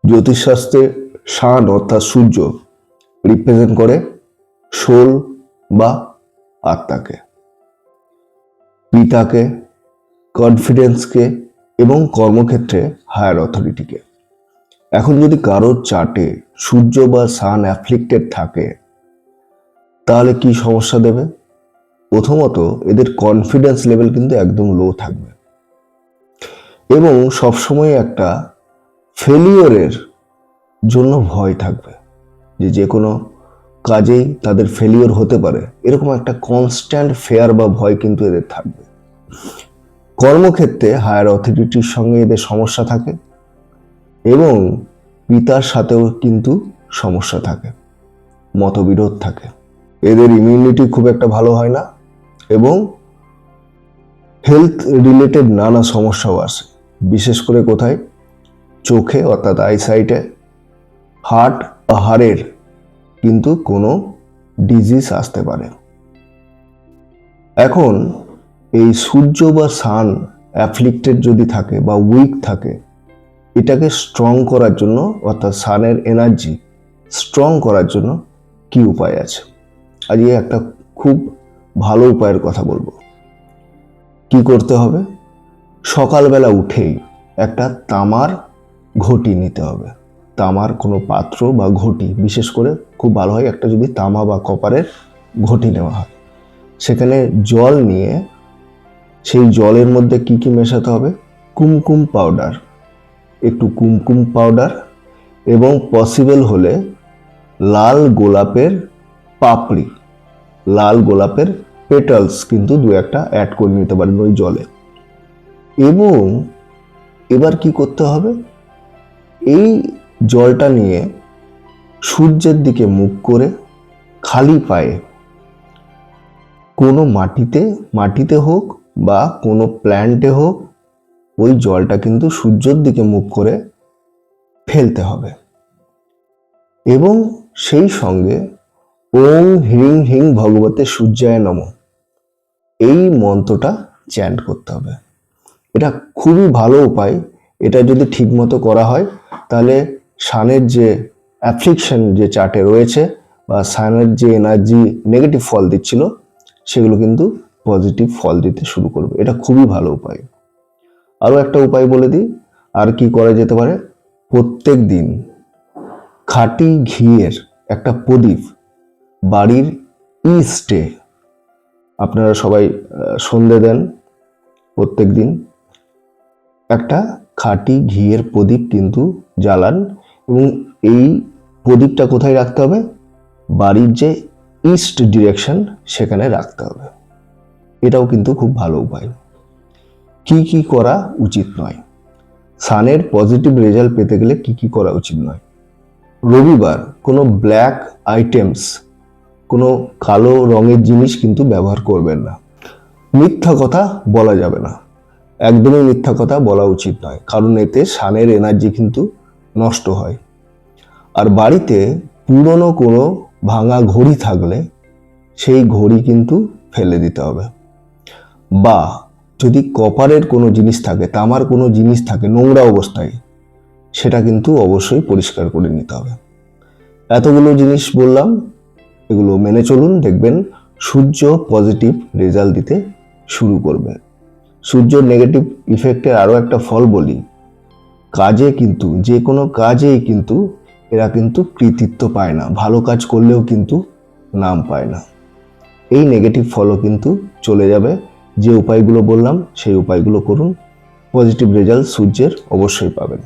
জ্যোতিষশাস্ত্রে সান অর্থাৎ সূর্য রিপ্রেজেন্ট করে সোল বা আত্মাকে, পিতাকে, কনফিডেন্সকে এবং কর্মক্ষেত্রে হায়ার অথরিটিকে। এখন যদি কারোর চার্টে সূর্য বা সান অ্যাফ্লিক্টেড থাকে তাহলে কি সমস্যা দেবে? প্রথমত, এদের কনফিডেন্স লেভেল কিন্তু একদম লো থাকবে এবং সবসময় একটা ফেলিওরের জন্য ভয় থাকবে, যে কোনো কাজেই তাদের ফেলিওর হতে পারে, এরকম একটা কনস্ট্যান্ট ফেয়ার বা ভয় কিন্তু এদের থাকবে। কর্মক্ষেত্রে হায়ার অথরিটির সঙ্গে এদের সমস্যা থাকে এবং পিতার সাথেও কিন্তু সমস্যা থাকে, মতবিরোধ থাকে। এদের ইমিউনিটি খুব একটা ভালো হয় না এবং হেলথ রিলেটেড নানা সমস্যাও আসে, বিশেষ করে কোথায়? চোখে অর্থাৎ আইসাইটে, হার্ট বা হাড়ের কিন্তু কোনো ডিজিজ আসতে পারে। এখন এই সূর্য বা সান অ্যাফ্লিক্টেড যদি থাকে বা উইক থাকে, এটাকে স্ট্রং করার জন্য অর্থাৎ সানের এনার্জি স্ট্রং করার জন্য কি উপায় আছে? আজকে একটা খুব ভালো উপায়ের কথা বলবো। কি করতে হবে? সকালবেলা উঠেই একটা তামার ঘটি নিতে হবে। তামার কোনো পাত্র বা ঘটি, বিশেষ করে খুব ভালো হয় একটা যদি তামা বা কপারের ঘটি নেওয়া হয়। সেখানে জল নিয়ে সেই জলের মধ্যে কি কি মেশাতে হবে? কুমকুম পাউডার, একটু কুমকুম পাউডার এবং পসিবল হলে লাল গোলাপের পাপড়ি, লাল গোলাপের পেটালস কিন্তু দু একটা অ্যাড করে নিতে পারেন ওই জলে। এবং এবার কি করতে হবে? এই জলটা নিয়ে সূর্যের দিকে মুখ করে খালি পায়ে কোনো মাটিতে হোক বা কোনো প্ল্যান্টে হোক, ওই জলটা কিন্তু সূর্যের দিকে মুখ করে ফেলতে হবে এবং সেই সঙ্গে ওং হ্রিং হিং ভগবতে সূর্যায় নমঃ এই মন্ত্রটা চ্যান্ট করতে হবে। এটা খুবই ভালো উপায়। এটা যদি ঠিকমতো করা হয় তাহলে সানের যে অ্যাফ্লিকশন যে চার্টে রয়েছে বা সানের যে এনার্জি নেগেটিভ ফল দিচ্ছিল সেগুলো কিন্তু পজিটিভ ফল দিতে শুরু করবে। এটা খুবই ভালো উপায়। আরও একটা উপায় বলে দিই, আর কি করা যেতে পারে? প্রত্যেক দিন খাঁটি ঘিয়ের একটা প্রদীপ বাড়ির ইস্টে আপনারা সবাই সন্ধে দেন, প্রত্যেক দিন একটা খাঁটি ঘিয়ের প্রদীপ কিন্তু জ্বালান এবং এই প্রদীপটা কোথায় রাখতে হবে? বাড়ির যে ইস্ট ডিরেকশন সেখানে রাখতে হবে। এটাও কিন্তু খুব ভালো উপায়। কি কি করা উচিত নয়? সানের পজিটিভ রেজাল্ট পেতে গেলে কি কি করা উচিত নয়? রবিবার কোনো ব্ল্যাক আইটেমস, কোনো কালো রঙের জিনিস কিন্তু ব্যবহার করবেন না। মিথ্যা কথা বলা যাবে না, একদমই মিথ্যা কথা বলা উচিত নয়, কারণ এতে সানের এনার্জি কিন্তু নষ্ট হয়। আর বাড়িতে পুরনো কোনো ভাঙা ঘড়ি থাকলে সেই ঘড়ি কিন্তু ফেলে দিতে হবে, বা যদি কপারের কোনো জিনিস থাকে, তামার কোনো জিনিস থাকে নোংরা অবস্থায়, সেটা কিন্তু অবশ্যই পরিষ্কার করে নিতে হবে। এতগুলো জিনিস বললাম, এগুলো মেনে চলুন, দেখবেন সূর্য পজিটিভ রেজাল্ট দিতে শুরু করবে। সূর্যর নেগেটিভ ইফেক্টের আরও একটা ফল বলি, কাজে কিন্তু যে কোনো কাজেই কিন্তু এরা কিন্তু কৃতিত্ব পায় না, ভালো কাজ করলেও কিন্তু নাম পায় না। এই নেগেটিভ ফলও কিন্তু চলে যাবে। যে উপায়গুলো বললাম সেই উপায়গুলো করুন, পজিটিভ রেজাল্ট সূর্যের অবশ্যই পাবেন।